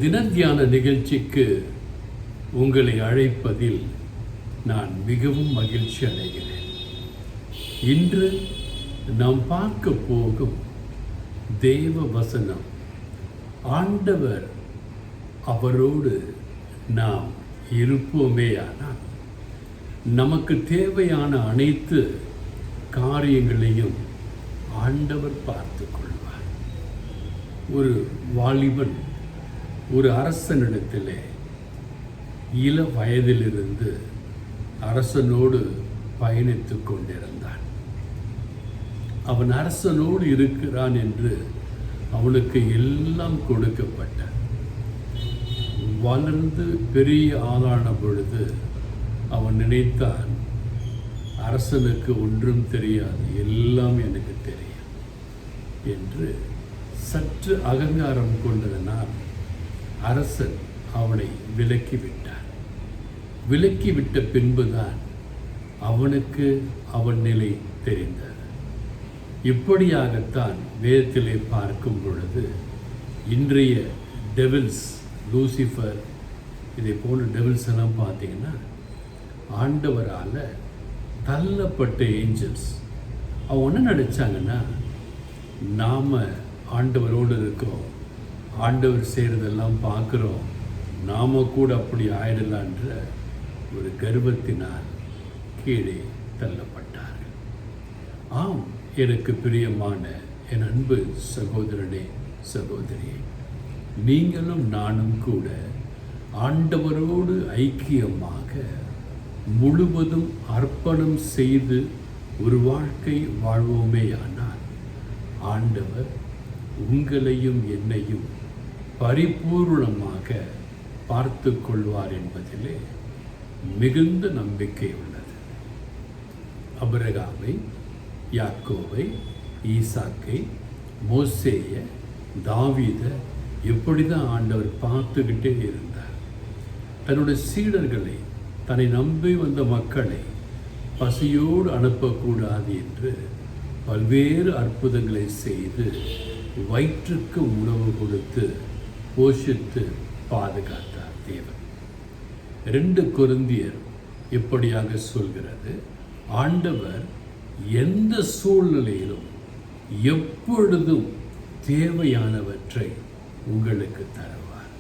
தினத்தியான நிகழ்ச்சிக்கு உங்களை அழைப்பதில் நான் மிகவும் மகிழ்ச்சி அடைகிறேன். இன்று நாம் பார்க்க போகும் தேவ வசனம், ஆண்டவர் அவரோடு நாம் இருப்போமேயானால் நமக்கு தேவையான அனைத்து காரியங்களையும் ஆண்டவர் பார்த்து கொள்வார். ஒரு வாலிபன் ஒரு அரசனிடத்திலே இள வயதிலிருந்து அரசனோடு பயணித்து கொண்டிருந்தான். அவன் அரசனோடு இருக்கிறான் என்று அவனுக்கு எல்லாம் கொடுக்கப்பட்ட, வளர்ந்து பெரிய ஆளான பொழுது அவன் நினைத்தான், அரசனுக்கு ஒன்றும் தெரியாது, எல்லாம் எனக்கு தெரியும் என்று சற்று அகங்காரம் கொண்டதனால் அரசன் அவனை விலக்கிவிட்டான். விலக்கிவிட்ட பின்புதான் அவனுக்கு அவன் நிலை தெரிந்தது. இப்படியாகத்தான் வேதத்திலே பார்க்கும் பொழுது இன்றைய டெவில்ஸ், லூசிஃபர், இதை போன்ற டெவில்ஸ் எல்லாம் பார்த்தீங்கன்னா ஆண்டவரால் தள்ளப்பட்ட ஏஞ்சல்ஸ். அவங்க என்ன நினச்சாங்கன்னா, நாம் ஆண்டவரோடு இருக்கோம், ஆண்டவர் செய்கிறதெல்லாம் பார்க்குறோம், நாம் கூட அப்படி ஆயிடலான்ற ஒரு கர்வத்தினால் கீழே தள்ளப்பட்டார்கள். ஆம், எனக்கு பிரியமான என் அன்பு சகோதரனே, சகோதரியே, நீங்களும் நானும் கூட ஆண்டவரோடு ஐக்கியமாக முழுவதும் அர்ப்பணம் செய்து ஒரு வாழ்க்கை வாழ்வோமேயானால் ஆண்டவர் உங்களையும் என்னையும் பரிபூர்ணமாக பார்த்து கொள்வார் என்பதிலே மிகுந்த நம்பிக்கை உள்ளது. ஆபிரகாமை, யாக்கோபை, ஈசாக்கை, மோசேயை, தாவீதை எப்படிதான் ஆண்டவர் பார்த்துக்கிட்டே இருந்தார். தன்னுடைய சீடர்களை, தன்னை நம்பி வந்த மக்களை பசியோடு அனுப்பக்கூடாது என்று பல்வேறு அற்புதங்களை செய்து வயிற்றுக்கு உணவு கொடுத்து போஷித்து பாதுகாத்தார் தேவன். 2 கொரிந்தியர் இப்படியாக சொல்கிறது, ஆண்டவர் எந்த சூழ்நிலையிலும் எப்பொழுதும் தேவையானவற்றை உங்களுக்கு தருவார்.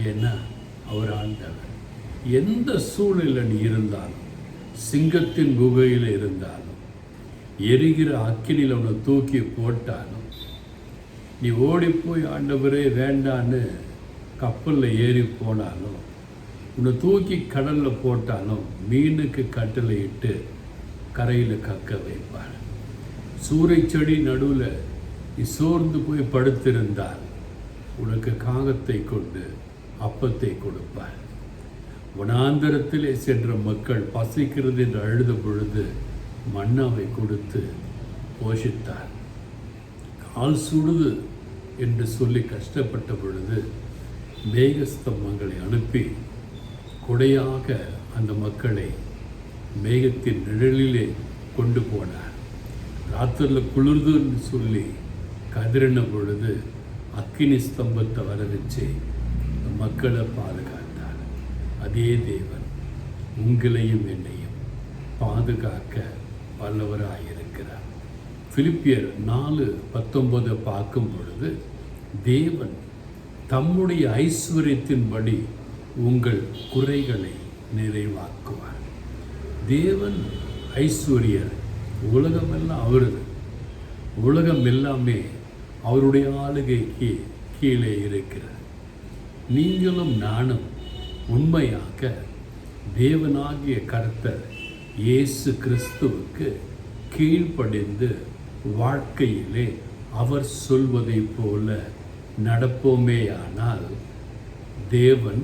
ஏன்னா அவர் ஆண்டவர். எந்த சூழ்நிலை நீ இருந்தாலும், சிங்கத்தின் குகையில் இருந்தாலும், எரிகிற அக்கினியில் அவனை தூக்கி போட்டாலும், நீ ஓடிப்போய் ஆண்டவரே வேண்டான்னு கப்பலில் ஏறி போனாலும், உன்னை தூக்கி கடலில் போட்டாலும் மீனுக்கு கட்டளை இட்டு கரையில் கக்க வைப்பார். சூறை செடி நடுவில் நீ சோர்ந்து போய் படுத்திருந்தால் உனக்கு காகத்தை கொண்டு அப்பத்தை கொடுப்பார். வனாந்தரத்திலே சென்ற மக்கள் பசிக்கிறது என்று அழுத பொழுது மன்னாவை கொடுத்து போஷித்தார். கால் சுடுது என்று சொல்லி கஷ்டப்பட்ட பொழுது மேகஸ்தம்பங்களை அனுப்பி கொடையாக அந்த மக்களை மேகத்தின் நிழலிலே கொண்டு போனார். ராத்திரில் குளிர்துன்னு சொல்லி கதிரின பொழுது அக்கினி ஸ்தம்பத்தை வர வச்சு மக்களை பாதுகாத்தார். அதே தேவன் உங்களையும் என்னையும் பாதுகாக்க வல்லவராயிருக்கிறார். பிலிப்பியர் 4:19 பார்க்கும் பொழுது, தேவன் தம்முடைய ஐஸ்வர்யத்தின்படி உங்கள் குறைகளை நிறைவாக்குவார். தேவன் ஐஸ்வர்யர். உலகமெல்லாம் அவரது. உலகம் எல்லாமே அவருடைய ஆளுகைக்கு கீழே இருக்கிறது. நீங்களும் நானும் உண்மையாக தேவனாகிய கர்த்தர் இயேசு கிறிஸ்துவுக்கு கீழ்ப்படிந்து வாழ்க்கையிலே அவர் சொல்வதை போல நடப்போமேயானால் தேவன்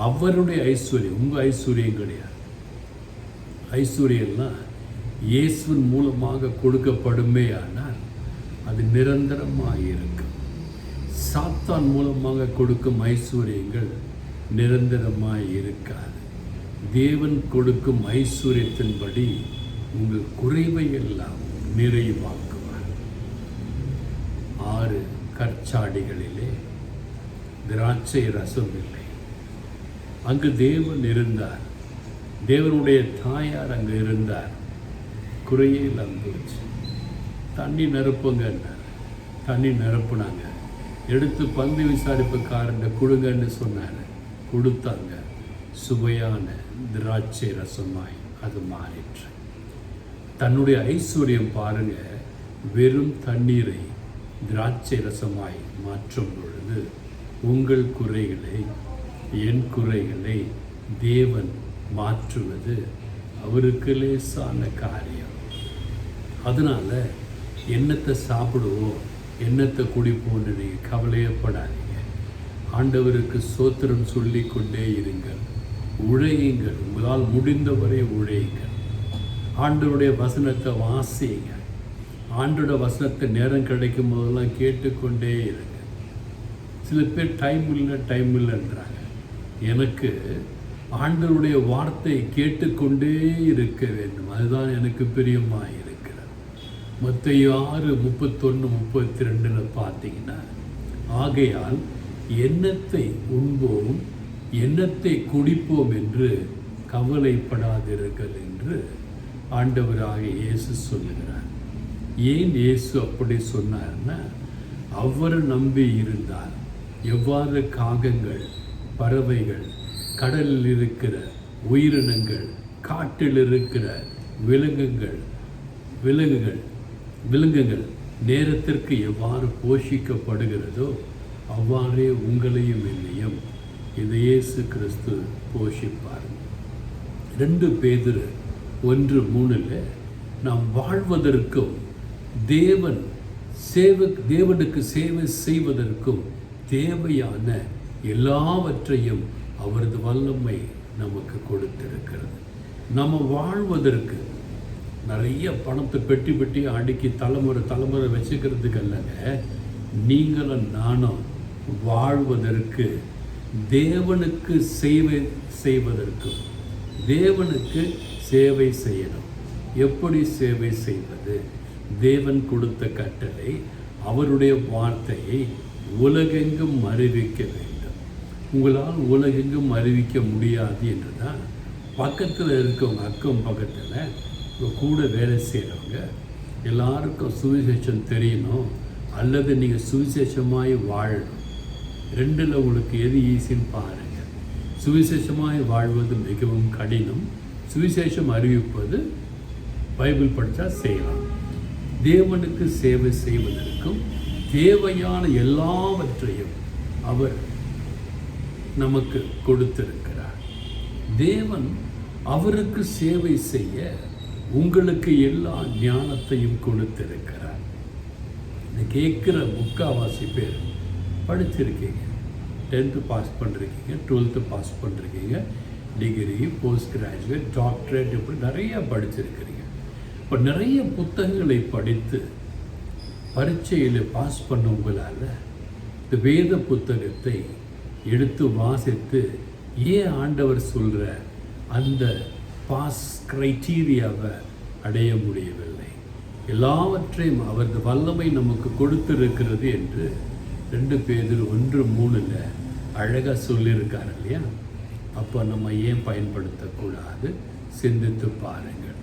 அவருடைய ஐஸ்வர்யம், உங்கள் ஐஸ்வர்யம் கிடையாது. ஐஸ்வர்யம்லாம் இயேசுவின் மூலமாக கொடுக்கப்படுமேயானால் அது நிரந்தரமாக இருக்கும். சாத்தான் மூலமாக கொடுக்கும் ஐஸ்வர்யங்கள் நிரந்தரமாக இருக்காது. தேவன் கொடுக்கும் ஐஸ்வர்யத்தின்படி உங்கள் குறைவை எல்லாம் நிறைவாக்குவார். 6 கற்சாடிகளிலே திராட்சை ரசம் இல்லை. அங்கு தேவன் இருந்தார், தேவனுடைய தாயார் அங்கு இருந்தார். குறையே இல்லாமல் போச்சு. தண்ணி நிரப்புங்கன்னார், தண்ணி நிரப்புனாங்க. எடுத்து பந்து விசாரிப்புக்காரன் கொடுங்கன்னு சொன்னார், கொடுத்தாங்க. சுவையான திராட்சை ரசமாய் அது மாறிற்று. தன்னுடைய ஐஸ்வர்யம் பாருங்க, வெறும் தண்ணீரை திராட்சை ரசமாய் மாற்றும் பொழுது உங்கள் குறைகளை, என் குறைகளை தேவன் மாற்றுவது அவருக்கு லேசான காரியம். அதனால என்னத்தை சாப்பிடுவோம், என்னத்தை குடிப்போன்னு நீங்கள் கவலையப்படாதீங்க. ஆண்டவருக்கு ஸ்தோத்திரம் சொல்லி கொண்டே இருங்கள், உழையுங்கள், உங்களால் முடிந்தவரை உழையுங்கள். ஆண்டவருடைய வசனத்தை வாசியுங்க. ஆண்டோட வசனத்தை நேரம் கிடைக்கும் போதெல்லாம் கேட்டுக்கொண்டே இருங்க. சில பேர் டைம் இல்லைன்றாங்க. எனக்கு ஆண்டவருடைய வார்த்தை கேட்டுக்கொண்டே இருக்க வேண்டும், அதுதான் எனக்கு பிரியமாக இருக்கிறது. மத்தேயு 6:31-32 பார்த்தீங்கன்னா, ஆகையால் எண்ணத்தை உண்போம் எண்ணத்தை குடிப்போம் என்று கவலைப்படாதீர்கள் என்று ஆண்டவராக இயேசு சொல்லுகிறார். ஏன் இயேசு அப்படி சொன்னார்னா, அவர் நம்பி இருந்தார். எவ்வாறு காகங்கள், பறவைகள், கடலில் இருக்கிற உயிரினங்கள், காட்டில் இருக்கிற விலங்குகள் நேரத்திற்கு எவ்வாறு போஷிக்கப்படுகிறதோ அவ்வாறே உங்களையும் என்னையும் இந்த இயேசு கிறிஸ்து போஷிப்பார். 2 பேதுரு 1:3 நாம் வாழ்வதற்கும் தேவனுக்கு சேவை செய்வதற்கும் தேவையான எல்லாவற்றையும் அவரது வல்லமை நமக்கு கொடுத்திருக்கிறது. நம்ம வாழ்வதற்கு நிறைய பணத்தை பெட்டி அடுக்கி தலைமுறை வச்சுக்கிறதுக்கு அல்லங்க, நீங்களும் நானும் வாழ்வதற்கு, தேவனுக்கு சேவை செய்வதற்கும், தேவனுக்கு சேவை செய்யணும். எப்படி சேவை செய்வது? தேவன் கொடுத்த கட்டளை, அவருடைய வார்த்தையை உலகெங்கும் அறிவிக்க வேண்டும். உங்களால் உலகெங்கும் அறிவிக்க முடியாது என்று தான் பக்கத்தில் இருக்கவங்க, அக்கம் பக்கத்தில் கூட வேலை செய்கிறவங்க எல்லாருக்கும் சுவிசேஷம் தெரியணும், அல்லது நீங்கள் சுவிசேஷமாய் வாழணும். 2ல் உங்களுக்கு எது ஈஸின்னு பாருங்கள். சுவிசேஷமாய் வாழ்வது மிகவும் கடினம். சுவிசேஷம் அறிவிப்பது பைபிள் படித்தா செய்யலாம். தேவனுக்கு சேவை செய்வதற்கும் தேவையான எல்லாவற்றையும் அவர் நமக்கு கொடுத்திருக்கிறார். தேவன் அவருக்கு சேவை செய்ய உங்களுக்கு எல்லா ஞானத்தையும் கொடுத்திருக்கிறார். இந்த கேட்குற முக்கால்வாசி பேர் படிச்சிருக்கீங்க, 10th பாஸ் பண்ணிருக்கீங்க, 12th பாஸ் பண்ணிருக்கீங்க, டிகிரி, போஸ்ட் கிராஜுவேட், டாக்டரேட், இப்படி நிறைய படிச்சிருக்கிறீங்க. இப்போ நிறைய புத்தகங்களை படித்து பரீட்சையில் பாஸ் பண்ண உங்களால் இந்த வேத புத்தகத்தை எடுத்து வாசித்து ஏன் ஆண்டவர் சொல்கிற அந்த பாஸ் கிரைட்டீரியாவை அடைய முடியவில்லை? எல்லாவற்றையும் அவரது வல்லமை நமக்கு கொடுத்திருக்கிறது என்று 2 பேதுரு 1:3 அழகாக சொல்லியிருக்காரு இல்லையா? அப்போ நம்ம ஏன் பயன்படுத்தக்கூடாது? சிந்தித்து பாருங்கள்.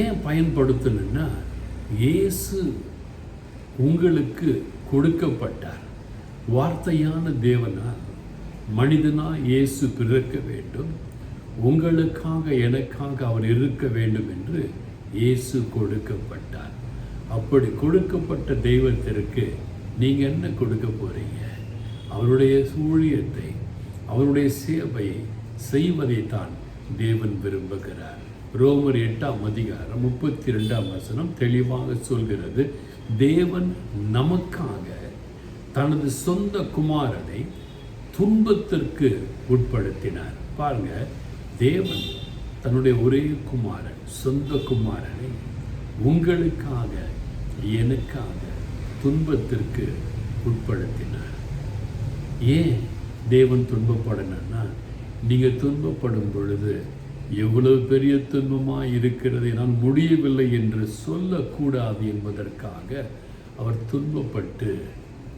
ஏன் பயன்படுத்தணும்னா, இயேசு உங்களுக்கு கொடுக்கப்பட்டார். வார்த்தையான தேவனால் மனிதனாக இயேசு பிறக்க வேண்டும், உங்களுக்காக எனக்காக அவர் இருக்க வேண்டும் என்று இயேசு கொடுக்கப்பட்டார். அப்படி கொடுக்கப்பட்ட தெய்வத்திற்கு நீங்கள் என்ன கொடுக்க போகிறீங்க? அவருடைய ஊழியத்தை, அவருடைய சேவையை செய்வதைத்தான் தேவன் விரும்புகிறார். ரோமர் 8:32 தெளிவாக சொல்கிறது, தேவன் நமக்காக தனது சொந்த குமாரனை துன்பத்திற்கு உட்படுத்தினார். பாருங்க, தேவன் தன்னுடைய ஒரே குமாரன், சொந்த குமாரனை உங்களுக்காக எனக்காக துன்பத்திற்கு உட்படுத்தினார். ஏன் தேவன் துன்பப்படணும்னா, நீங்கள் துன்பப்படும் பொழுது எவ்வளவு பெரிய துன்பமாக இருக்கிறது, நான் முடியவில்லை என்று சொல்லக்கூடாது என்பதற்காக அவர் துன்பப்பட்டு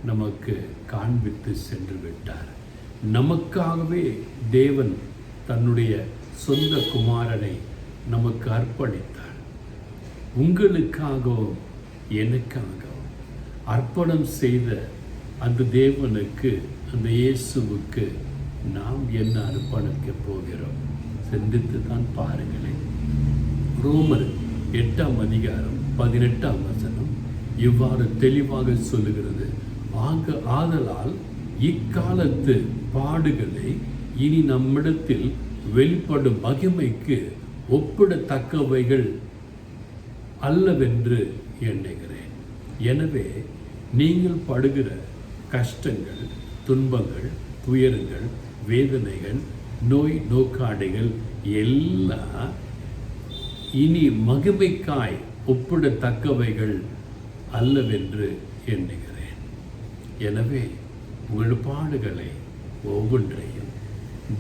நமக்கு காண்பித்து சென்று விட்டார். நமக்காகவே தேவன் தன்னுடைய சொந்த குமாரனை நமக்கு அர்ப்பணித்தார். உங்களுக்காகவும் எனக்காகவும் அர்ப்பணம் செய்த அந்த தேவனுக்கு, அந்த இயேசுவுக்கு நாம் என்ன அர்ப்பணிக்க போகிறோம்? சிந்தித்து தான் பாருங்களேன். ரோமர் 8:18 இவ்வாறு தெளிவாக சொல்லுகிறது, ஆதலால் இக்காலத்து பாடுகளை இனி நம்மிடத்தில் வெளிப்படும் மகிமைக்கு ஒப்பிடத்தக்கவைகள் அல்லவென்று எண்ணுகிறேன். எனவே நீங்கள் படுகிற கஷ்டங்கள், துன்பங்கள், துயரங்கள், வேதனைகள், நோய் நோக்காடைகள் எல்லாம் இனி மகிமைக்காய் ஒப்பிடத்தக்கவைகள் அல்லவென்று எண்ணுகிறேன். எனவே உங்கள் பாடுகளை ஒவ்வொன்றையும்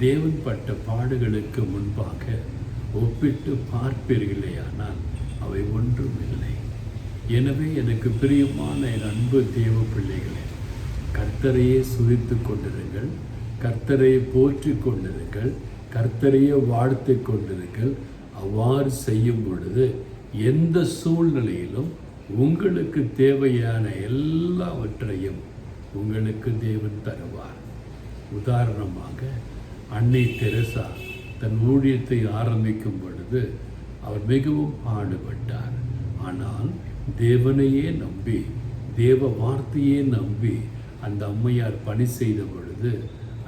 தேவன் பட்ட பாடுகளுக்கு முன்பாக ஒப்பிட்டு பார்ப்பீர்களேயானால் அவை ஒன்றுமில்லை. எனவே எனக்கு பிரியமான என் அன்பு தேவ பிள்ளைகளே, கர்த்தரையே சுரித்து கொண்டிருங்கள், கர்த்தரையே போற்றி கொண்டிருங்கள், கர்த்தரையே வாழ்த்து கொண்டிருங்கள். அவ்வாறு செய்யும் பொழுது எந்த சூழ்நிலையிலும் உங்களுக்கு தேவையான எல்லாவற்றையும் உங்களுக்கு தேவன் தருவார். உதாரணமாக அன்னை தெரசா தன் ஊழியத்தை ஆரம்பிக்கும் பொழுது அவர் மிகவும் பாடுபட்டார். ஆனால் தேவனையே நம்பி, தேவ வார்த்தையே நம்பி அந்த அம்மையார் பணி செய்த பொழுது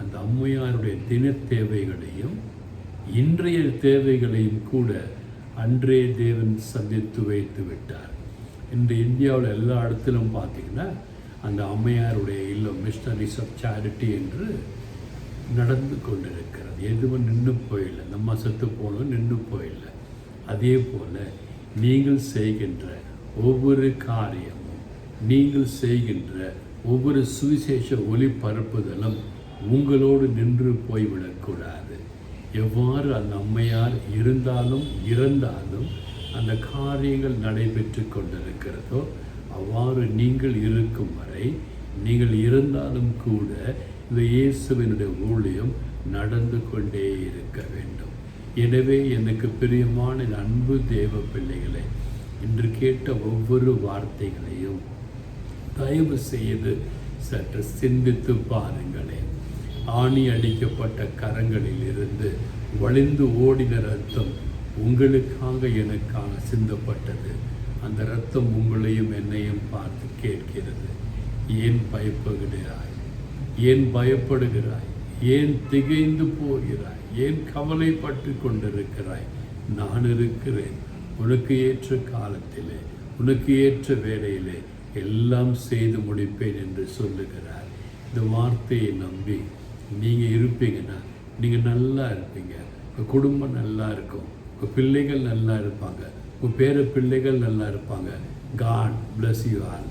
அந்த அம்மையாருடைய தின தேவைகளையும் இன்றைய தேவைகளையும் கூட அன்றே தேவன் சந்தித்து வைத்து விட்டார். இன்று இந்தியாவில் எல்லா இடத்திலும் பார்த்தீங்கன்னா அந்த அம்மையாருடைய இல்லம் மிஷனரிஸ் ஆஃப் சேரிட்டி என்று நடந்து கொண்டிருக்கிறது. எதுவும் நின்று போயில்லை, நம்ம செத்து போனோம் நின்று போயில்லை. அதே போல் நீங்கள் செய்கின்ற ஒவ்வொரு காரியமும், நீங்கள் செய்கின்ற ஒவ்வொரு சுவிசேஷ ஒளிபரப்புதலும் உங்களோடு நின்று போய்விடக்கூடாது. எவ்வாறு அந்த அம்மையார் இருந்தாலும் இறந்தாலும் அந்த காரியங்கள் நடைபெற்று கொண்டிருக்கிறதோ அவ்வாறு நீங்கள் இருக்கும் வரை, நீங்கள் இருந்தாலும் கூட இந்த இயேசுவினுடைய ஊழியம் நடந்து கொண்டே இருக்க வேண்டும். எனவே எனக்கு பிரியமான அன்பு தேவ பிள்ளைகளை, இன்று கேட்ட ஒவ்வொரு வார்த்தைகளையும் தயவு செய்து சற்று சிந்தித்து பாருங்களேன். ஆணி அடிக்கப்பட்ட கரங்களில் இருந்து வழிந்து ஓடின இரத்தம் உங்களுக்காக எனக்காக சிந்தப்பட்டது. அந்த இரத்தம் உங்களையும் என்னையும் பார்த்து கேட்கிறது, ஏன் பயப்படுகிறாய்? ஏன் பயப்படுகிறாய்? ஏன் திகைந்து போகிறாய்? ஏன் கவலைப்பட்டு கொண்டிருக்கிறாய்? நான் இருக்கிறேன். உனக்கு ஏற்ற காலத்திலே, உனக்கு ஏற்ற வேளையிலே எல்லாம் செய்து முடிப்பேன் என்று சொல்லுகிறார். இந்த வார்த்தையை நம்பி நீங்கள் இருப்பீங்கன்னா நீங்கள் நல்லா இருப்பீங்க. உங்கள் குடும்பம் நல்லா இருக்கும், உங்கள் பிள்ளைகள் நல்லா இருப்பாங்க, உங்கள் பேர பிள்ளைகள் நல்லா இருப்பாங்க. God bless you all.